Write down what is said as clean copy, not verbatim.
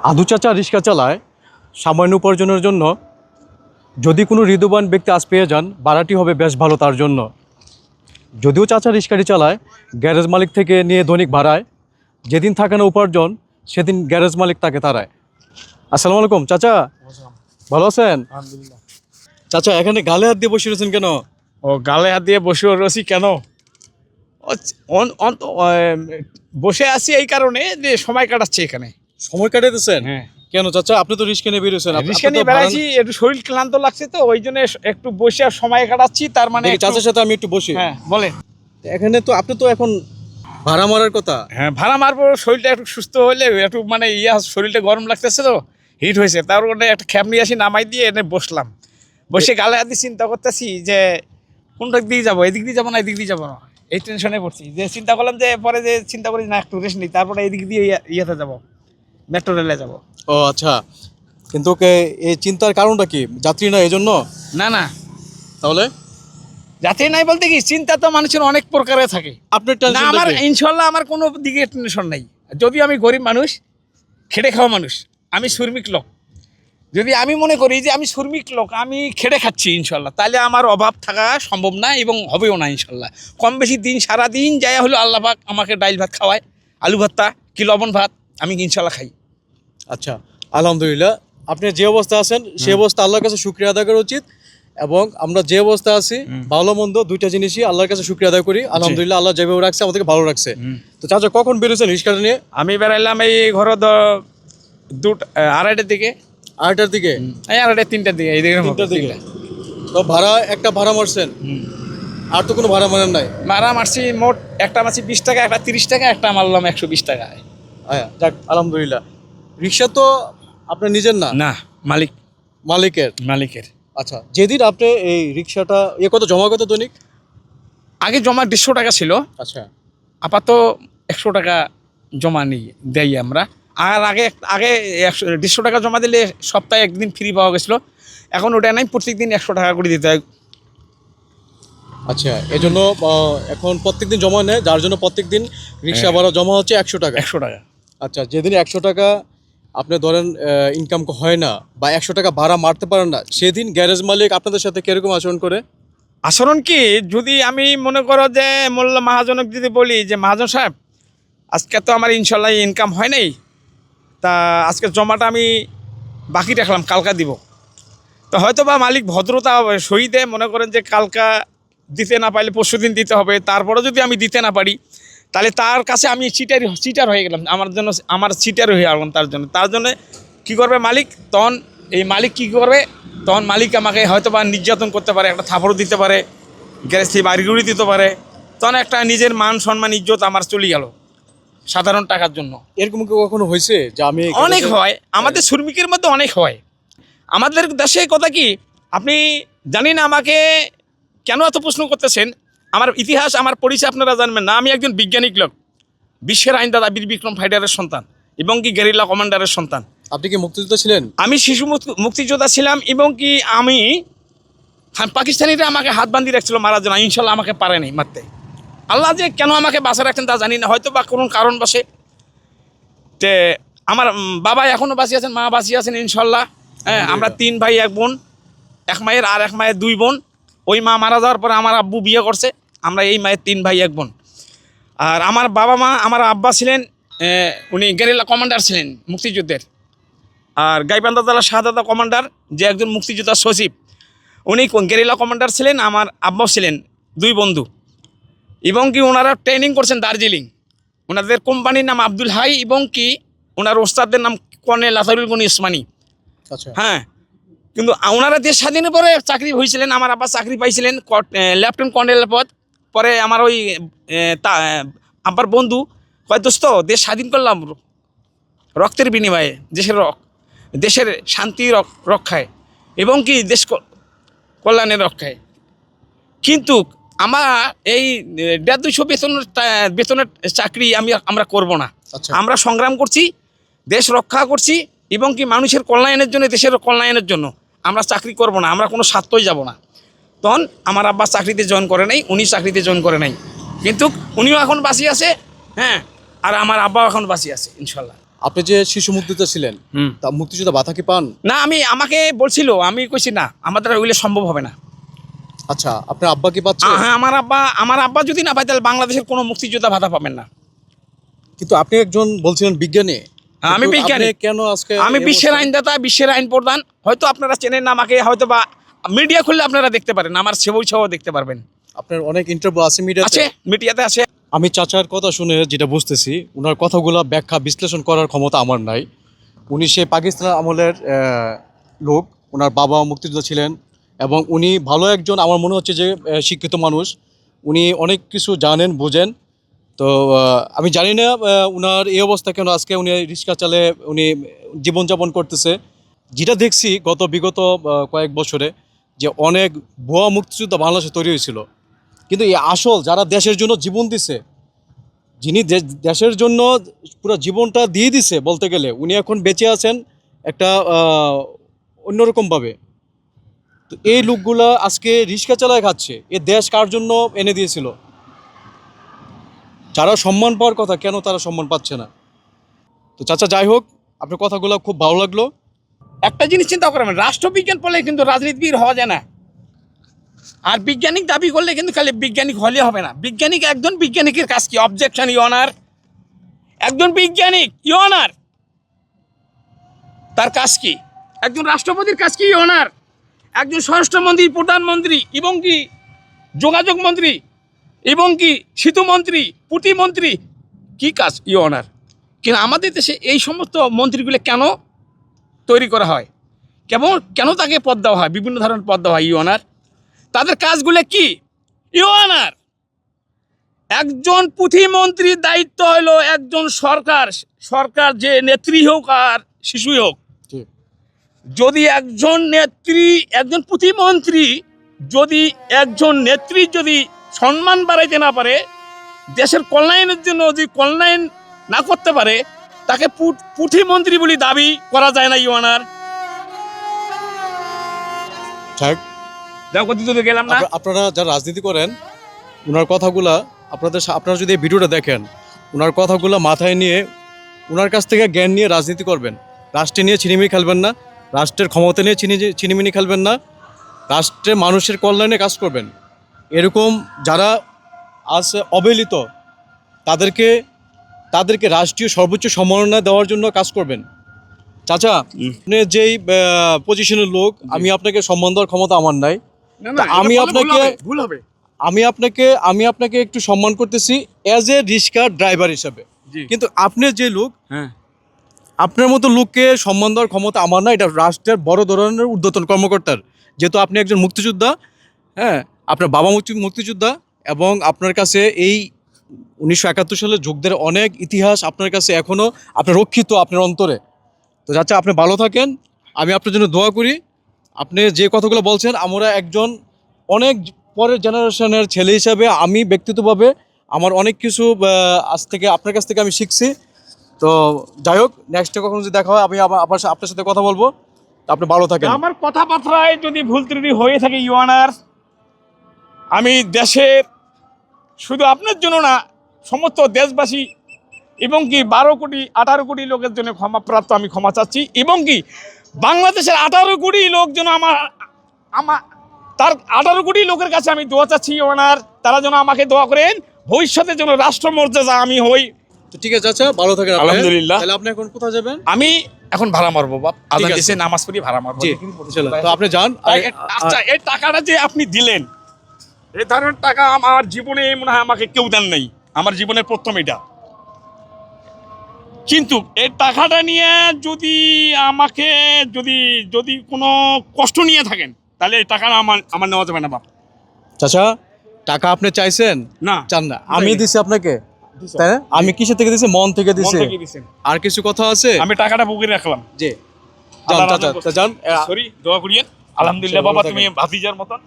আদু চাচা রিক্সা চালায় সামান্য উপার্জনের জন্য। যদি কোনো হৃদয়বান ব্যক্তি আজ পেয়ে যান, ভাড়াটি হবে বেশ ভালো তার জন্য। যদিও চাচা রিক্সাটি চালায় গ্যারেজ মালিক থেকে নিয়ে দৈনিক ভাড়ায়, যেদিন থাকে না উপার্জন সেদিন গ্যারেজ মালিক তাকে তাড়ায়। আসসালামু আলাইকুম চাচা, ভালো আছেন? আলহামদুলিল্লাহ। চাচা এখানে গালে হাত দিয়ে বসে রয়েছেন কেন? ও গালে হাত দিয়ে বসে রয়েছি কেন? বসে আছি এই কারণে যে সময় কাটাচ্ছি এখানে। সময় কাটাতেছেন? হ্যাঁ। কেন চাচা, আপনি তো রিক্সা নিয়ে বেরিয়েছেন। রিক্সা নিয়ে বেড়াচ্ছি, একটু শরীর ক্লান্ত লাগছে তো ওই জন্য একটু বসে আর সময় কাটাচ্ছি। তার মানে চাচার সাথে আমি একটু বসি। হ্যাঁ বলেন। এখানে তো আপনি তো এখন ভাড়া মারার কথা। হ্যাঁ ভাড়া মারবো, শরীরটা একটু সুস্থ হলে একটু মানে শরীরটা গরম লাগতেছে তো, হিট হয়েছে। তার উপরে একটা খ্যাপ নিয়ে আসি, নামাই দিয়ে এনে বসলাম। বসে গালে হাত দিয়ে চিন্তা করতেছি যে কোনটা দিকে যাবো, এদিক দিয়ে যাবো না এদিক দিয়ে যাবো না, এই টেনশনে পড়ছি। যে চিন্তা করলাম যে পরে যে চিন্তা করি না একটু রেস্ট নিই, তারপরে এদিক দিয়ে ইয়েতে যাবো, মেট্রো রেলে যাবো। ও আচ্ছা, কিন্তু এই চিন্তার কারণটা কি? যাত্রী না এই জন্য? না না, তাহলে যাত্রী নাই বলতে কি, চিন্তা তো মানুষের অনেক প্রকারে থাকে। আপনার না টেনশন আমার ইনশাল্লাহ আমার কোনো দিকে টেনশন নাই। যদিও আমি গরিব মানুষ, খেটে খাওয়া মানুষ, আমি শ্রমিক লোক। যদি আমি মনে করি যে আমি শ্রমিক লোক, আমি খেটে খাচ্ছি ইনশাল্লাহ, তাহলে আমার অভাব থাকা সম্ভব না এবং হবেও না ইনশাল্লাহ। কম বেশি দিন সারাদিন যাই হলো আল্লাহ পাক আমাকে ডাইল ভাত খাওয়ায়, আলু ভর্তা কি লবণ ভাত, আমি ইনশাল্লাহ খাই। আচ্ছা, আলহামদুলিল্লাহ। আপনি যে অবস্থা আছেন সেই অবস্থা আল্লাহর কাছে শুকরিয়া আদায় করা উচিত। এবং আমরা যে অবস্থা আছি, ভালো মন্দ দুইটা জিনিসই আল্লাহর কাছে শুকরিয়া আদায় করি। আলহামদুলিল্লাহ, আল্লাহ যেভাবে রাখছে আমাদেরকে ভালো রাখছে। তো চাচা কখন বেরোছেন রিক্সাটা নিয়ে? আমি বেড়াইলাম এই ঘর আড়াইটার দিকে। আড়াইটার দিকে? এই আড়াইটা তিনটার দিকে, এই দিকে তিনটার দিকে। তো একটা ভাড়া মারছেন, আর তো কোনো ভাড়া মারেন নাই? ভাড়া মারছি মোট, একটা মারছি 20 টাকা, একটা 30 টাকা, একটা মারলাম 120 টাকায়। যাক আলহামদুলিল্লাহ। রিক্সা তো আপনার নিজের না? না, মালিকের। আচ্ছা, যেদিন আপনি এই রিক্সাটা কত জমা, কত দৈনিক? আগে জমা 150 টাকা ছিল। আচ্ছা, আপাতত 100 টাকা জমা দেই আমরা। আর আগে 150 টাকা জমা দিলে সপ্তাহে একদিন ফ্রি পাওয়া গেছিলো, এখন ওটা নাই, প্রত্যেকদিন 100 টাকা করে দিতে হয়। আচ্ছা, এই জন্য এখন প্রত্যেকদিন জমা নেয়, যার জন্য প্রত্যেকদিন রিক্সা ভাড়া জমা হচ্ছে 100 টাকা। 100 টাকা। আচ্ছা, যেদিন 100 টাকা আপনি ধরেন ইনকাম হয় না বা 100 টাকা ভাড়া মারতে পারেন না, সেদিন গ্যারেজ মালিক আপনাদের সাথে কিরকম আচরণ করে? আচরণ কি, যদি আমি মনে করো যে মোল্লা মহাজনক যদি বলি যে মহাজন সাহেব আজকে তো আমার ইনশাল্লাহ ইনকাম হয় নাই, তা আজকে জমাটা আমি বাকি রাখলাম, কালকা দিব। তো হয়তো বা মালিক ভদ্রতা সহিতে মনে করেন যে কালকা দিতে না পারলে পরশু দিন দিতে হবে। তারপরে যদি আমি দিতে না পারি, তাহলে তার কাছে আমি চিটার হয়ে গেলাম, আমার চিটার হয়ে গেলাম। তার জন্য কী করবে মালিক, তখন এই মালিক কী করবে, তখন মালিক আমাকে হয়তো বা নির্যাতন করতে পারে, একটা থাপড় দিতে পারে, গ্যারেজ থেকে বাড়িগুড়ি দিতে পারে। তখন একটা নিজের মান সম্মান ইজ্জত আমার চলে গেল সাধারণ টাকার জন্য। এরকম কি কখনো হয়েছে যে আমি? অনেক হয়, আমাদের শ্রমিকের মধ্যে অনেক হয়। আমাদের দেশে কথা কি, আপনি জানি না আমাকে কেন এত প্রশ্ন করতেছেন, আমার ইতিহাস আমার পরিচয় আপনারা জানবেন না। আমি একজন বৈজ্ঞানিক লোক, বিশ্বের আইনদাতা, বীর বিক্রম ফাইটারের সন্তান এবং কি গেরিলা কমান্ডারের সন্তান। আপনি কি মুক্তিযোদ্ধা ছিলেন? আমি শিশু মুক্তিযোদ্ধা ছিলাম এবং কি আমি পাকিস্তানিরা আমাকে হাত বান্ধি রাখছিল মারার জন্য, ইনশাল্লাহ আমাকে পারেনি মারতে। আল্লাহ যে কেন আমাকে বাঁচা রাখছেন তা জানি না, হয়তো বা কোনো কারণ বসে। তে আমার বাবা এখনও বাঁচিয়ে আছেন, মা বাঁচিয়ে আছেন ইনশাল্লাহ। হ্যাঁ, আমরা 3 ভাই 1 বোন, 1 মায়ের আর 1 মায়ের 2 বোন। ওই মা মারা যাওয়ার পরে আমার আব্বু বিয়ে করছে, আমরা এই মায়ের 3 ভাই 1 বোন। আর আমার বাবা মা, আমার আব্বা ছিলেন উনি গেরিলা কমান্ডার ছিলেন মুক্তিযুদ্ধের। আর গাইবান্ধা জেলার শাহজাদা কমান্ডার, যে একজন মুক্তিযোদ্ধা সচিব, উনি গেরিলা কমান্ডার ছিলেন। আমার আব্বাও ছিলেন, 2 বন্ধু। এবং কি ওনারা ট্রেনিং করছেন দার্জিলিং। ওনাদের কোম্পানির নাম আব্দুল হাই এবং কি ওনার ওস্তাদের নাম কর্নেল আতারুল গনি ওসমানী। আচ্ছা, হ্যাঁ, কিন্তু ওনারা দেশ স্বাধীনের পরে চাকরি হয়েছিলেন। আমার আব্বা চাকরি পাইছিলেন লেফটেন্যান্ট কর্নেলের পদ। পরে আমার ওই আব্বার বন্ধু কয়, দোস্ত দেশ স্বাধীন করলাম রক্তের বিনিময়ে, দেশের শান্তি রক্ষায় এবং কি দেশ কল্যাণের রক্ষায়। কিন্তু আমরা এই 150-200 বেতনের চাকরি আমরা করব না। আমরা সংগ্রাম করছি, দেশ রক্ষা করছি এবং কি মানুষের কল্যাণের জন্য, দেশের কল্যাণের জন্য আমরা চাকরি করব না, আমরা কোনো স্বার্থই যাব না। তখন আমার আব্বা চাকরিতে জয়েন করে নাই, উনি চাকরিতে জয়েন করে নাই, কিন্তু উনিও এখন বাঁচিয়ে আছে। হ্যাঁ, আর আমার আব্বাও এখন বাঁচিয়ে আছে ইনশাল্লাহ। আপনি যে শিশু মুক্তিযোদ্ধা ছিলেন, তা মুক্তিযোদ্ধা ভাতা কি পান? না, আমাকে বলছিল, আমি কইছি না, আমাদের ওইগুলো সম্ভব হবে না। আচ্ছা, আপনার আব্বা কি পাচ্ছে? হ্যাঁ, আমার আব্বা যদি না পায় তাহলে বাংলাদেশের কোনো মুক্তিযোদ্ধা ভাতা পাবেন না। কিন্তু আপনি একজন বলছিলেন বিজ্ঞানী। আমি কিন্তু বিজ্ঞানী। আপনি কেন আজকে আমি বিশ্বের আইনদাতা, বিশ্বের আইন প্রধান। হয়তো আপনারা চেনেন না আমাকে, হয়তো বা মিডিয়া খুললে আপনারা দেখতে পারেন, আমার ছবি সহ দেখতে পারবেন। আপনার অনেক ইন্টারভিউ আছে মিডিয়াতে? আছে, মিডিয়াতে আছে। আমি চাচার কথা শুনে যেটা বুঝতেছি, ওনার কথাগুলো ব্যাখ্যা বিশ্লেষণ করার ক্ষমতা আমার নাই। উনি সে পাকিস্তান আমলের লোক, ওনার বাবা মুক্তিযোদ্ধা ছিলেন এবং উনি ভালো একজন, আমার মনে হচ্ছে যে শিক্ষিত মানুষ। উনি অনেক কিছু জানেন, বোঝেন। তো আমি জানি না ওনার এই অবস্থা কেন, আজকে উনি রিক্সা চালে উনি জীবনযাপন করতেছে। যেটা দেখছি বিগত কয়েক বছরে যে অনেক ভুয়া মুক্তিযোদ্ধা বাংলাদেশে তৈরি হয়েছিল, কিন্তু এই আসল যারা দেশের জন্য জীবন দিছে, যিনি দেশের জন্য পুরো জীবনটা দিয়ে দিছে বলতে গেলে, উনি এখন বেঁচে আছেন একটা অন্যরকমভাবে। তো এই লোকগুলা আজকে রিক্সা চালায় খাচ্ছে। এ দেশ কার জন্য এনে দিয়েছিল? যারা সম্মান পাওয়ার কথা, কেন তারা সম্মান পাচ্ছে না? তো চাচা, যাই হোক, আপনার কথাগুলো খুব ভালো লাগলো। একটা জিনিস চিন্তা করবেন, রাষ্ট্রবিজ্ঞান পড়লে কিন্তু রাজনীতিবিদ হওয়া যায় না। আর বিজ্ঞানিক দাবি করলে কিন্তু খালি বিজ্ঞানিক হলে হবে না। বিজ্ঞানিক, একজন বিজ্ঞানিকের কাজ কি? অবজেকশন, ইউনার। একজন বিজ্ঞানিক ইউনার, তার কাজ কি? একজন রাষ্ট্রপতির কাজ কি? ইউনার। একজন স্বরাষ্ট্রমন্ত্রী, প্রধানমন্ত্রী এবং কি যোগাযোগ মন্ত্রী এবং কি সেতুমন্ত্রী, প্রতিমন্ত্রী, কি কাজ? ইউনার। কিন্তু আমাদের দেশে এই সমস্ত মন্ত্রীগুলো কেন তৈরি করা হয়? কেন তাকে পদ দেওয়া হয়? বিভিন্ন ধরনের পদ দেওয়া হয় ইউনার। তাদের কাজগুলো কি? ইউনার। একজন প্রতিমন্ত্রীর দায়িত্ব হলো একজন সরকার যে নেত্রী হোক আর শিশুই হোক, যদি একজন প্রতিমন্ত্রী যদি একজন নেত্রী যদি সম্মান বাড়াইতে না পারে, দেশের কল্যাণের জন্য যদি কল্যাণ না করতে পারে, তাকে প্রতিমন্ত্রী বলে দাবি করা যায় না ইউনার। গেলাম না। আপনারা যারা রাজনীতি করেন, ওনার কথাগুলা আপনারা যদি এই ভিডিওটা দেখেন, ওনার কথাগুলো মাথায় নিয়ে, ওনার কাছ থেকে জ্ঞান নিয়ে রাজনীতি করবেন। রাষ্ট্রে নিয়ে ছিনিমিনি খেলবেন না, রাষ্ট্রের ক্ষমতা নিয়ে ছিনিমিনি খেলবেন না, রাষ্ট্রে মানুষের কল্যাণে কাজ করবেন। এরকম যারা আছে অবহেলিত, তাদেরকে রাষ্ট্রীয় সর্বোচ্চ সম্মাননা দেওয়ার জন্য কাজ করবেন। চাচা, আপনি যেই পজিশনের লোক, আমি আপনাকে সম্মান দেওয়ার ক্ষমতা আমার নাই। আমি আপনাকে একটু সম্মান করতেছি অ্যাজ এ রিক্সা ড্রাইভার হিসাবে। কিন্তু আপনি যে লোক, আপনার মতো লোককে সম্মান দেওয়ার ক্ষমতা আমার না। এটা রাষ্ট্রের বড় ধরনের ঊর্ধ্বতন কর্মকর্তার। যেহেতু আপনি একজন মুক্তিযোদ্ধা, হ্যাঁ, আপনার বাবা মুক্তিযোদ্ধা, এবং আপনার কাছে এই 1971 সালের যুদ্ধের অনেক ইতিহাস আপনার কাছে এখনও আপনার রক্ষিত আপনার অন্তরে। তো যাচ্ছে, আপনি ভালো থাকেন, আমি আপনার জন্য দোয়া করি। আপনি যে কথাগুলো বলছেন, আমরা একজন অনেক পরের জেনারেশনের ছেলে হিসাবে আমি ব্যক্তিগতভাবে আমার অনেক কিছু আপনার কাছ থেকে আমি শিখছি। তো যাই হোক, নেক্সটে কখনো যদি দেখা হয়, আমি আপনার সাথে কথা বলবো। আপনি ভালো থাকেন। আমার কথাবার্তায় যদি ভুল ত্রুটি হয়ে থাকে ইউনার, আমি দেশের শুধু আপনার জন্য না, সমস্ত দেশবাসী এবং কি 18 কোটি লোকের জন্য ক্ষমাপ্রাপ্ত, আমি ক্ষমা চাচ্ছি। এবং কি বাংলাদেশের 18 কোটি লোক যেন তার 18 কোটি লোকের কাছে আমি দোয়া চাচ্ছি ইউনার, তারা যেন আমাকে দোয়া করেন, ভবিষ্যতের জন্য রাষ্ট্রমর্যাদা আমি হই। তো ঠিক আছে, আচ্ছা, ভালো থাকেন। আলহামদুলিল্লাহ। তাহলে আপনি এখন কোথায় যাবেন? আমি এখন ভাড়া মারবো বাপ, আজান দিয়েছে, নামাজ পড়ি ভাড়া মারবো। তো আপনি যান। আচ্ছা, এই টাকাটা যে আপনি দিলেন, এই ধরনের টাকা আমার জীবনে মনে হয় আমাকে কেউ দেন নাই, আমার জীবনের প্রথম এটা। কিন্তু এই টাকাটা নিয়ে আমাকে যদি কোনো কষ্ট নিয়ে থাকেন, তাহলে এই টাকাটা আমার নেওয়া যাবে না বাপ। চাচা, টাকা আপনি চাইছেন না? চান না, আমি দিছি আপনাকে। তাই না? আমি কিসের থেকে দিছি? মন থেকে দিছি। আর কিছু কথা আছে? আমি টাকাটা বুকে রাখলাম। জি, যান চাচা, যান। সরি, দোয়া করিয়েন। আলহামদুলিল্লাহ বাবা, তুমি ভাতিজার মতন।